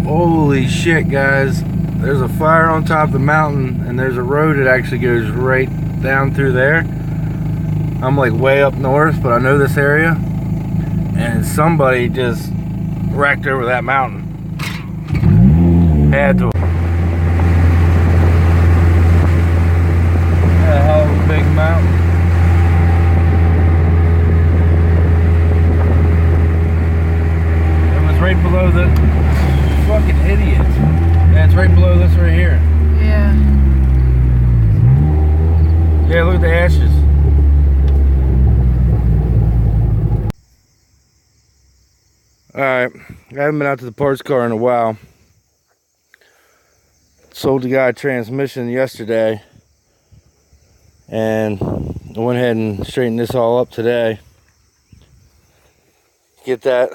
Holy shit, guys. There's a fire on top of the mountain, and there's a road that actually goes right down through there. I'm like way up north, but I know this area. And somebody just wrecked over that mountain. Had to. A hell of a big mountain. It was right below the fucking idiot. Yeah, it's right below this right here. Yeah. Yeah, look at the ashes. Alright, I haven't been out to the parts car in a while. Sold the guy a transmission yesterday. And I went ahead and straightened this all up today. Get that,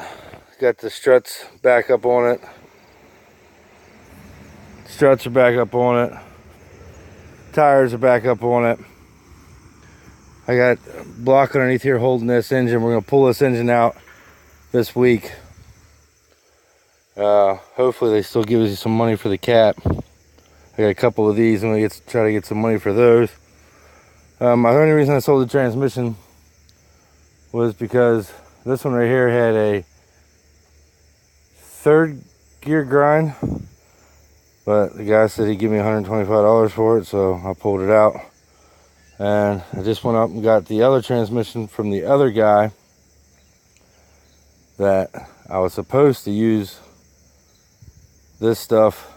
got the struts back up on it. Struts are back up on it. Tires are back up on it. I got a block underneath here holding this engine. We're going to pull this engine out this week. Hopefully they still give us some money for the cap. I got a couple of these. I'm going to try to get some money for those. The only reason I sold the transmission was because this one right here had a third gear grind, but the guy said he'd give me $125 for it, so I pulled it out. And I just went up and got the other transmission from the other guy that I was supposed to use this stuff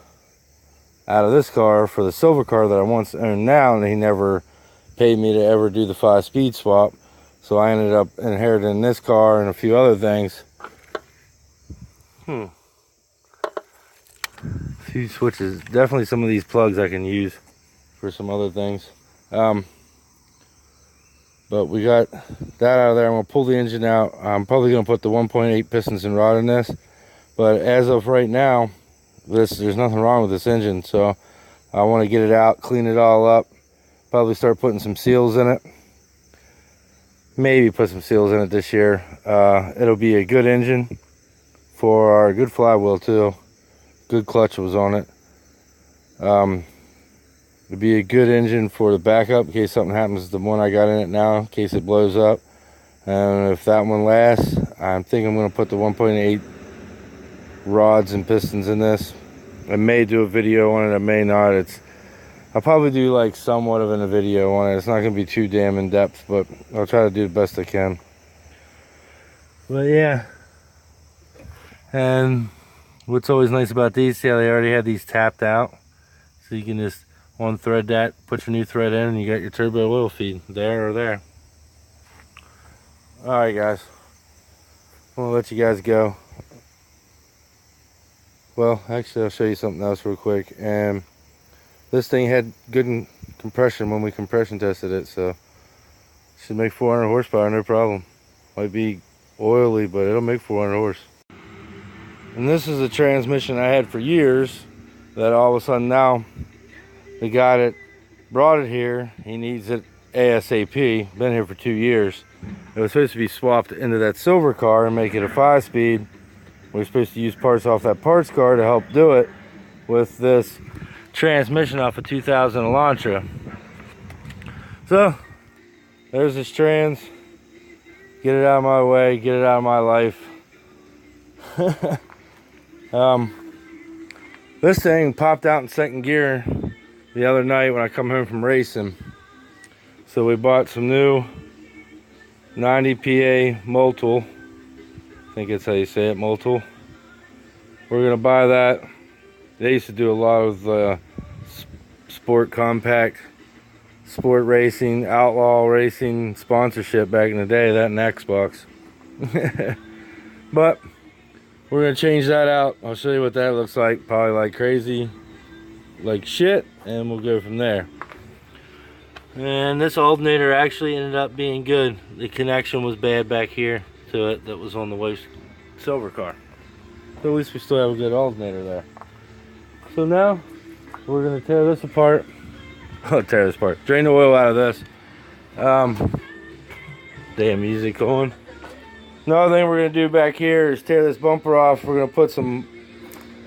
out of this car for the silver car that I once owned now, and he never paid me to ever do the 5-speed swap. So I ended up inheriting this car and a few other things. A few switches. Definitely some of these plugs I can use for some other things. But we got that out of there. I'm going to pull the engine out. I'm probably going to put the 1.8 pistons and rod in this. But as of right now, there's nothing wrong with this engine. So I want to get it out, clean it all up. Probably start putting some seals in it. Maybe put some seals in it this year. It'll be a good engine for our good flywheel too. Good clutch was on it. It'll be a good engine for the backup in case something happens to the one I got in it now, in case it blows up. And if that one lasts, I think I'm going to put the 1.8 rods and pistons in this. I may do a video on it, I may not. I'll probably do like somewhat of a video on it. It's not going to be too damn in depth, but I'll try to do the best I can. But yeah. And what's always nice about these, see how they already have these tapped out. So you can just unthread that, put your new thread in, and you got your turbo oil feed there or there. Alright guys. I'm going to let you guys go. Well, actually I'll show you something else real quick. And this thing had good compression when we compression tested it, so should make 400 horsepower, no problem. Might be oily, but it'll make 400 horse. And this is a transmission I had for years that all of a sudden now the guy that brought it here, he needs it ASAP. Been here for 2 years. It was supposed to be swapped into that silver car and make it a 5-speed. We were supposed to use parts off that parts car to help do it with this transmission off a 2000 Elantra. So there's this trans. Get it out of my way, get it out of my life. This thing popped out in second gear the other night when I come home from racing. So we bought some new 90 PA Multul. I think that's how you say it, Multul. We're gonna buy that. They used to do a lot of sport compact, sport racing, outlaw racing sponsorship back in the day, that and Xbox. But we're gonna change that out. I'll show you what that looks like. Probably like crazy, like shit, and we'll go from there. And this alternator actually ended up being good. The connection was bad back here to it that was on the wife's silver car. So at least we still have a good alternator there. So now we're gonna tear this apart. Oh, tear this apart. Drain the oil out of this. Damn music going. Another thing we're gonna do back here is tear this bumper off. We're gonna put some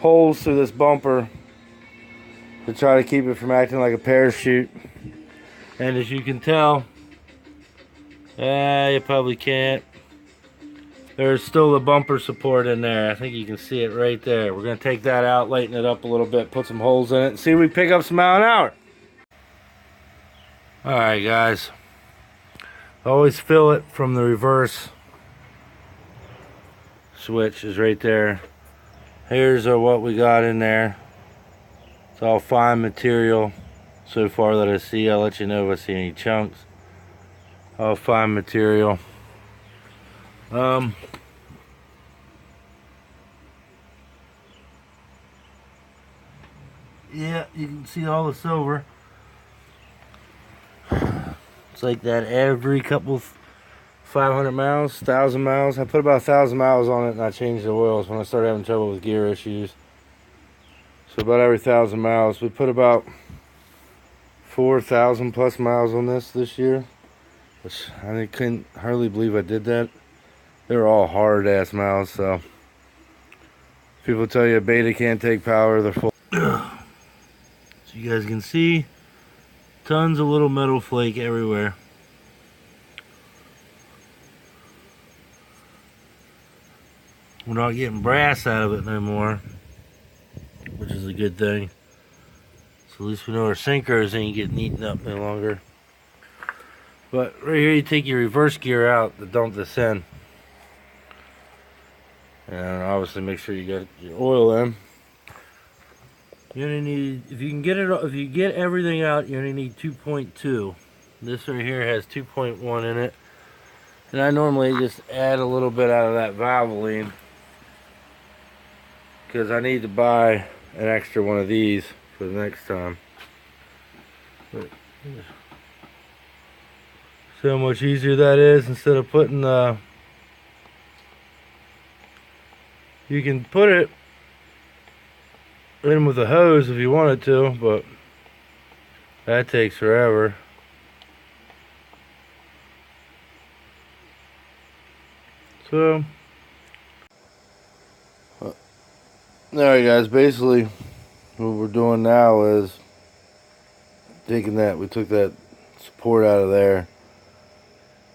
holes through this bumper to try to keep it from acting like a parachute. And as you can tell, you probably can't. There's still the bumper support in there. I think you can see it right there. We're gonna take that out, lighten it up a little bit, put some holes in it, and see if we pick up some mile an hour. Alright guys, always fill it from the reverse switch is right there. Here's what we got in there. It's all fine material so far that I see. I'll let you know if I see any chunks. All fine material. Yeah, you can see all the silver. It's like that every couple 500 miles, 1,000 miles. I put about 1,000 miles on it and I changed the oils when I started having trouble with gear issues. So about every 1,000 miles. We put about 4,000 plus miles on this year, which I couldn't hardly believe I did that. They were all hard ass miles, so people tell you a beta can't take power, they're full. So you guys can see tons of little metal flake everywhere. We're not getting brass out of it no more, which is a good thing. So at least we know our sinkers ain't getting eaten up no longer. But right here you take your reverse gear out to dump this in. And obviously make sure you get your oil in. You only need, if you get everything out, you only need 2.2. This right here has 2.1 in it. And I normally just add a little bit out of that Valvoline, because I need to buy an extra one of these for the next time. But, see how much easier that is instead of putting you can put it in with a hose if you wanted to, but that takes forever. So alright guys, basically what we're doing now is taking that, we took that support out of there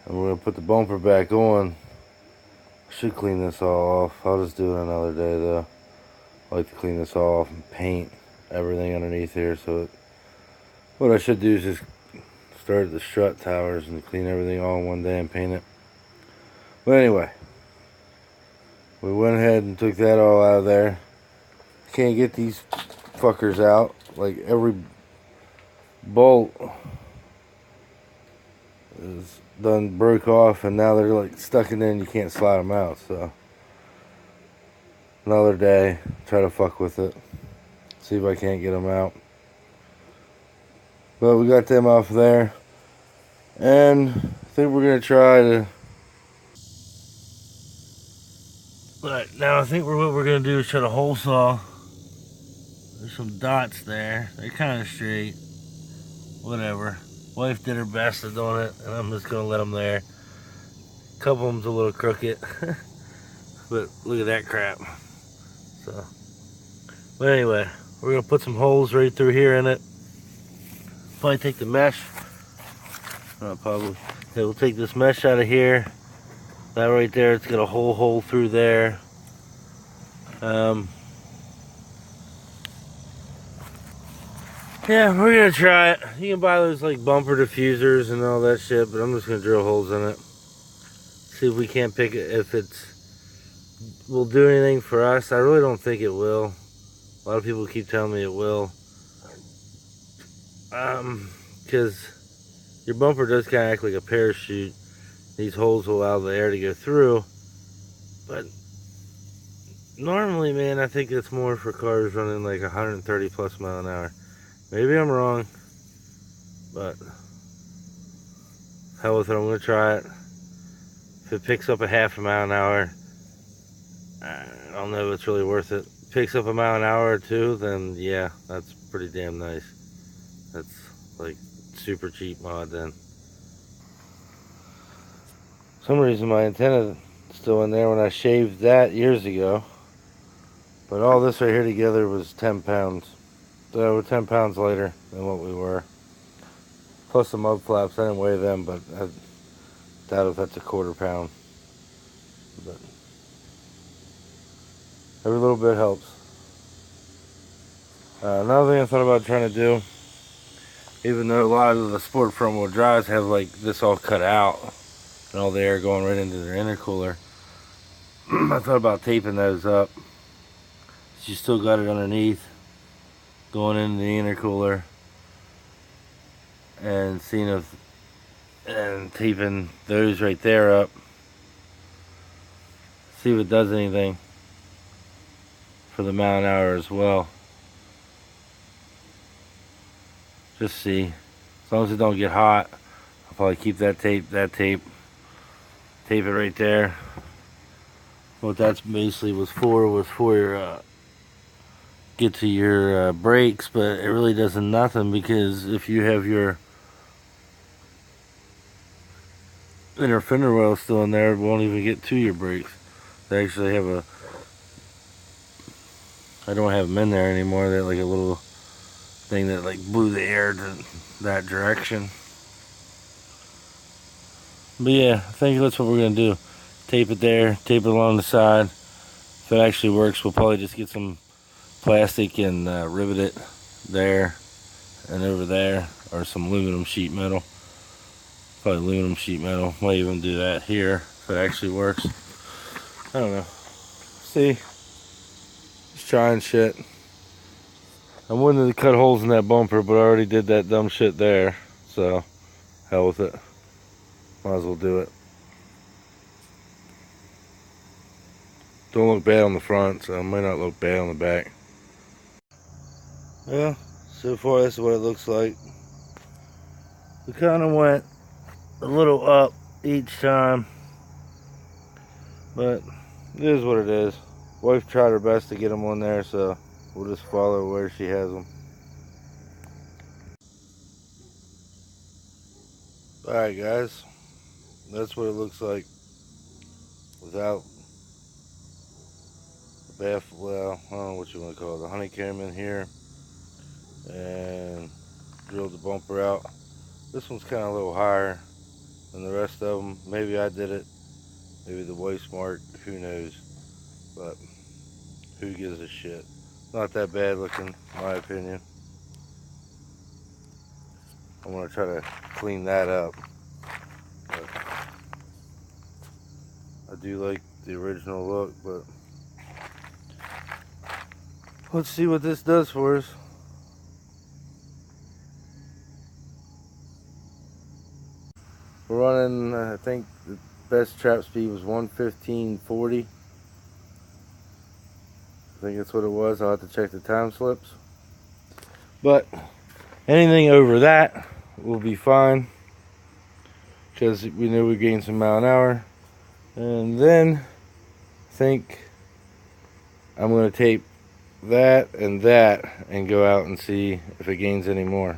and we're going to put the bumper back on. Should clean this all off. I'll just do it another day though. I like to clean this all off and paint everything underneath here. So what I should do is just start at the strut towers and clean everything all in one day and paint it. But anyway, we went ahead and took that all out of there. Can't get these fuckers out. Like every bolt is done broke off and now they're like stuck in there and you can't slide them out. So another day, try to fuck with it, see if I can't get them out. But we got them off there, and I think we're gonna try to. But now I think what we're gonna do is try to hole saw. There's some dots there. They're kind of straight. Whatever. Wife did her best at doing it, and I'm just gonna let them there. A couple of them's a little crooked, but look at that crap. So, but anyway, we're gonna put some holes right through here in it. Probably take the mesh. We'll take this mesh out of here. That right there, it's got a whole hole through there. Yeah, we're gonna try it. You can buy those like bumper diffusers and all that shit, but I'm just gonna drill holes in it. See if we can't pick it, if it's will do anything for us. I really don't think it will. A lot of people keep telling me it will. Because your bumper does kind of act like a parachute. These holes will allow the air to go through. But normally, man, I think it's more for cars running like 130 plus mile an hour. Maybe I'm wrong, but hell with it, I'm gonna try it. If it picks up a half a mile an hour, I don't know if it's really worth it. Picks up a mile an hour or two, then yeah, that's pretty damn nice. That's like super cheap mod then. For some reason my antenna is still in there when I shaved that years ago, But all this right here together was 10 pounds. So we're 10 pounds lighter than what we were. Plus the mud flaps, I didn't weigh them, but I doubt if that's a quarter pound. But every little bit helps. Another thing I thought about trying to do, even though a lot of the sport front wheel drives have like this all cut out and all the air going right into their intercooler, I thought about taping those up. You still got it underneath going into the intercooler, and seeing if and taping those right there up, see if it does anything for the mile an hour as well. Just see. As long as it don't get hot, I'll probably keep that tape it right there. What that's basically was for your get to your brakes, but it really doesn't nothing, because if you have your inner fender well still in there, it won't even get to your brakes. They actually have I don't have them in there anymore. They're like a little thing that like blew the air to that direction. But yeah, I think that's what we're gonna do. Tape it there, tape it along the side. If it actually works, we'll probably just get some plastic and rivet it there and over there, or some aluminum sheet metal. Probably aluminum sheet metal. Might even do that here if it actually works. I don't know. See, just trying shit. I wanted to cut holes in that bumper, but I already did that dumb shit there, so hell with it. Might as well do it. Don't look bad on the front, so it might not look bad on the back. Well, so far this is what it looks like. We kind of went a little up each time, but it is what it is. Wife tried her best to get them on there, so we'll just follow where she has them. Alright guys, that's what it looks like without the bath, well, I don't know what you want to call it, the honeycomb in here, and drilled the bumper out. This one's kind of a little higher than the rest of them. Maybe I did it, maybe the wife's mark, who knows, but who gives a shit. Not that bad looking, in my opinion. I'm going to try to clean that up. But I do like the original look, but let's see what this does for us. We're running, I think the best trap speed was 115.40. I think that's what it was. I'll have to check the time slips. But anything over that will be fine, because we know we gained some mile an hour. And then I think I'm going to tape that and go out and see if it gains any more.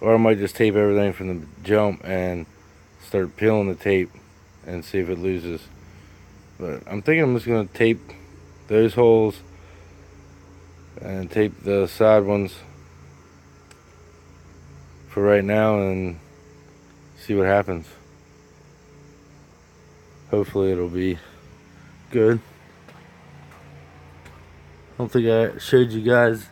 Or I might just tape everything from the jump and start peeling the tape and see if it loses. But I'm thinking I'm just going to tape those holes and tape the side ones for right now and see what happens. Hopefully it'll be good. I don't think I showed you guys.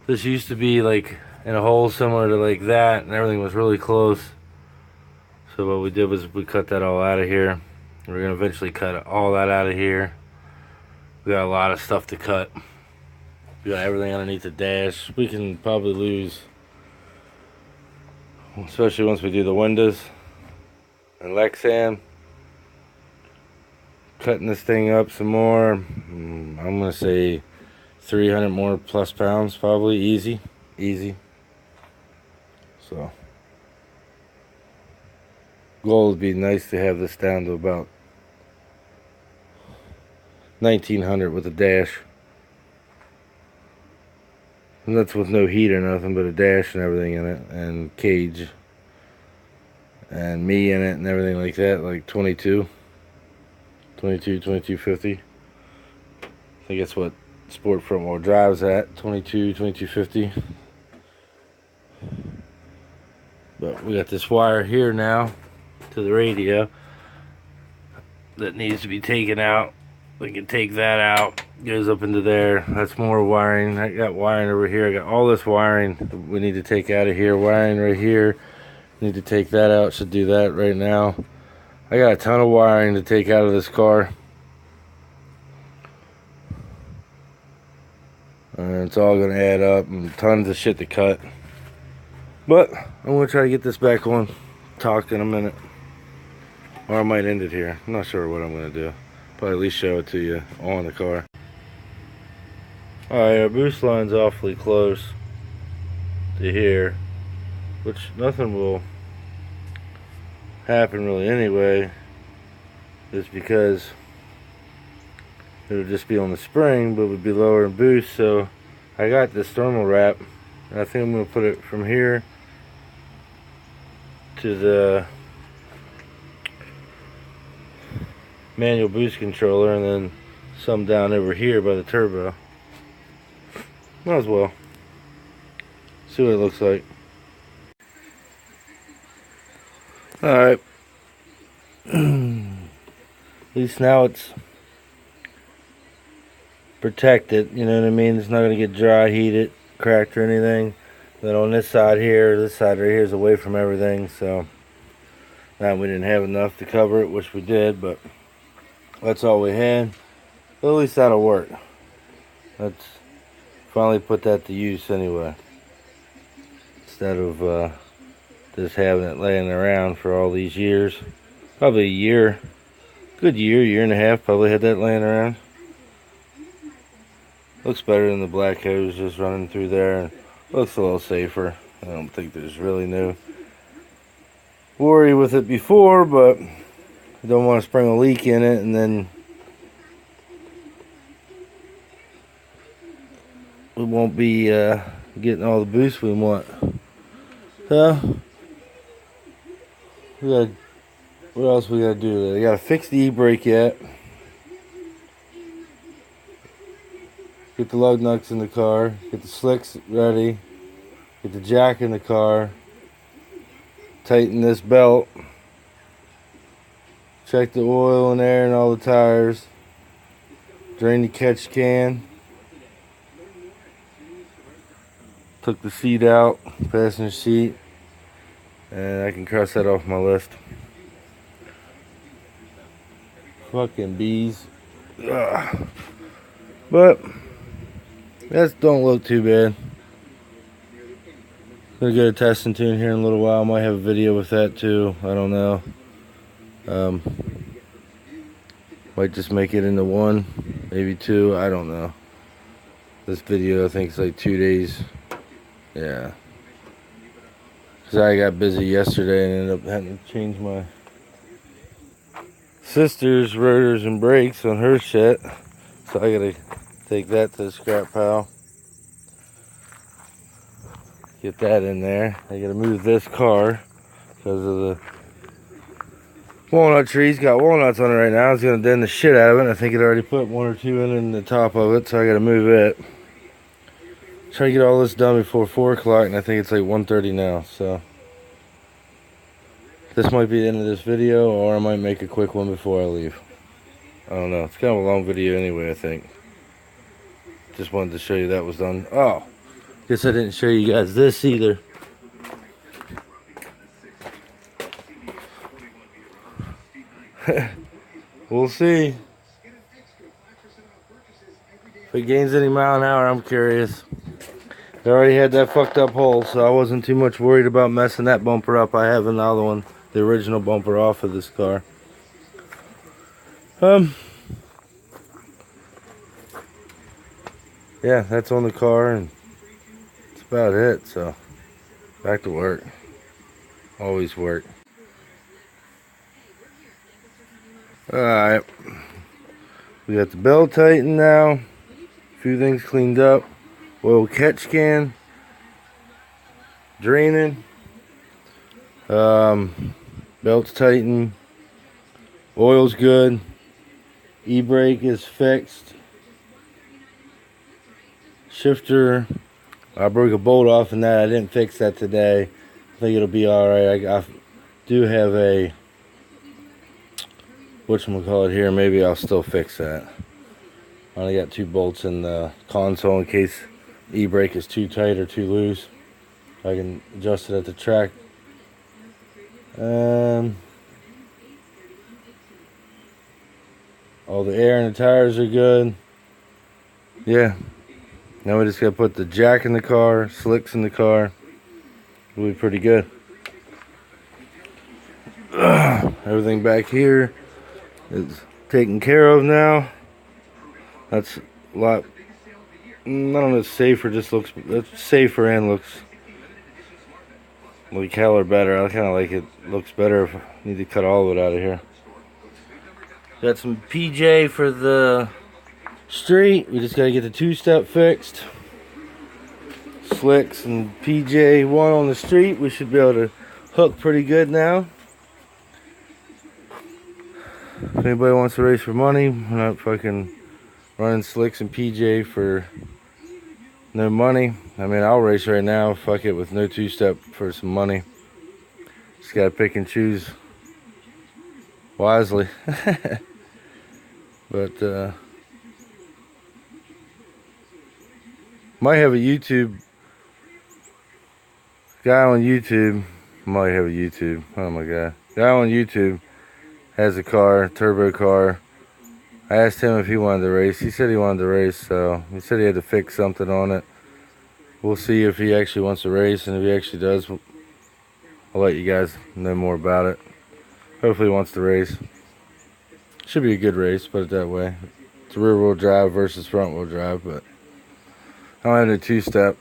This used to be like in a hole similar to like that, and everything was really close. So what we did was we cut that all out of here. We're gonna eventually cut all that out of here. We got a lot of stuff to cut. We got everything underneath the dash. We can probably lose, especially once we do the windows and Lexan. Cutting this thing up some more. I'm gonna say 300 more plus pounds, probably easy. So goal would be nice to have this down to about 1900 with a dash, and that's with no heat or nothing, but a dash and everything in it, and cage and me in it and everything like that, like 2250. I think that's what Sport front wheel drive's at, 2250. But we got this wire here now to the radio that needs to be taken out. We can take that out, goes up into there. That's more wiring. I got wiring over here. I got all this wiring we need to take out of here. Wiring right here. Need to take that out. Should do that right now. I got a ton of wiring to take out of this car. And it's all gonna add up and tons of shit to cut. But I'm gonna try to get this back on. Talk in a minute. Or I might end it here. I'm not sure what I'm gonna do. Probably at least show it to you on the car. Alright, our boost line's awfully close to here, which nothing will happen really anyway, just because it would just be on the spring, but would be lower in boost. So I got this thermal wrap, and I think I'm going to put it from here to the manual boost controller, and then some down over here by the turbo. Might as well see what it looks like. Alright. At least now it's protected, you know what I mean? It's not going to get dry heated, cracked or anything. Then on this side here, this side right here is away from everything, so now we didn't have enough to cover it, which we did, but that's all we had. But at least that'll work. Let's finally put that to use anyway, instead of just having it laying around for all these years. Probably a year, good year and a half, probably had that laying around. Looks better than the black hose just running through there, and looks a little safer. I don't think there's really no worry with it before, but I don't want to spring a leak in it and then we won't be getting all the boost we want. So we got, what else we gotta do there? We gotta fix the e-brake yet. Get the lug nuts in the car, get the slicks ready, get the jack in the car, tighten this belt, check the oil and air and all the tires, drain the catch can, took the seat out, passenger seat, and I can cross that off my list. Fucking bees. Ugh. But that don't look too bad. Gonna go to test and tune here in a little while. Might have a video with that too. I don't know. Might just make it into one, maybe two. I don't know. This video I think is like 2 days. Yeah. Cause I got busy yesterday and ended up having to change my sister's rotors and brakes on her shit. So I gotta take that to the scrap pile. Get that in there. I gotta move this car because of the walnut trees. Got walnuts on it right now. It's gonna dent the shit out of it. I think it already put one or two in the top of it, so I gotta move it. Try to get all this done before 4 o'clock, and I think it's like 1:30 now. So this might be the end of this video, or I might make a quick one before I leave. I don't know. It's kind of a long video anyway, I think. Just wanted to show you that was done. Oh, guess I didn't show you guys this either. We'll see. If it gains any mile an hour, I'm curious. I already had that fucked up hole, so I wasn't too much worried about messing that bumper up. I have another one, the original bumper off of this car. Yeah, that's on the car, and that's about it. So back to work. Always work. Alright, we got the belt tightened now, a few things cleaned up, oil catch can draining, belt's tightened, oil's good, e-brake is fixed, shifter, I broke a bolt off in that. I didn't fix that today. I think it'll be alright. I do have a, whatchamacallit here, maybe I'll still fix that. I only got 2 bolts in the console in case e-brake is too tight or too loose. I can adjust it at the track. All the air in the tires are good. Yeah. Now we just gotta put the jack in the car, slicks in the car. It'll be pretty good. Everything back here is taken care of now. That's a lot, I don't know, it's safer, just looks, it's safer and looks like hell or better. I kind of like it, looks better if I need to cut all of it out of here. Got some PJ for the street. We just gotta get the 2-step fixed. Slicks and PJ 1 on the street. We should be able to hook pretty good now. If anybody wants to race for money, we're not fucking running slicks and PJ for no money. I mean, I'll race right now, fuck it, with no 2-step for some money. Just gotta pick and choose wisely. But might have a YouTube guy on YouTube. Might have a YouTube. Oh my god, guy on YouTube has a car, turbo car. I asked him if he wanted to race. He said he wanted to race, so he said he had to fix something on it. We'll see if he actually wants to race, and if he actually does, I'll let you guys know more about it. Hopefully he wants to race. Should be a good race, put it that way. It's rear wheel drive versus front wheel drive, but I don't have a 2-step.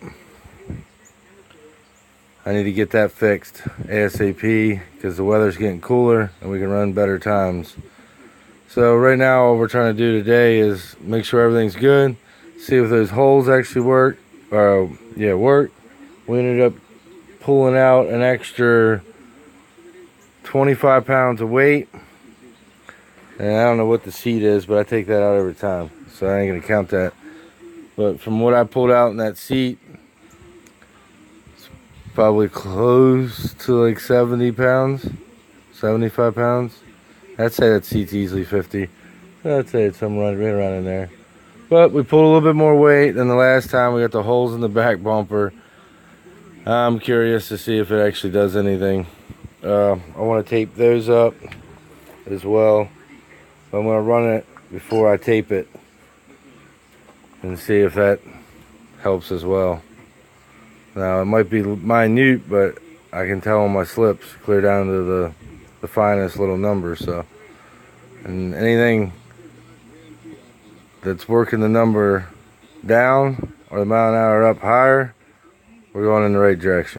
I need to get that fixed ASAP because the weather's getting cooler and we can run better times. So right now all we're trying to do today is make sure everything's good, see if those holes actually work. Work. We ended up pulling out an extra 25 pounds of weight. And I don't know what the seat is, but I take that out every time, so I ain't gonna count that. But from what I pulled out in that seat, it's probably close to like 70 pounds, 75 pounds. I'd say that seat's easily 50. I'd say it's somewhere right around in there. But we pulled a little bit more weight than the last time. We got the holes in the back bumper. I'm curious to see if it actually does anything. I want to tape those up as well. I'm going to run it before I tape it and see if that helps as well. Now it might be minute, but I can tell on my slips clear down to the finest little number. So, and anything that's working the number down or the mile an hour up higher, we're going in the right direction.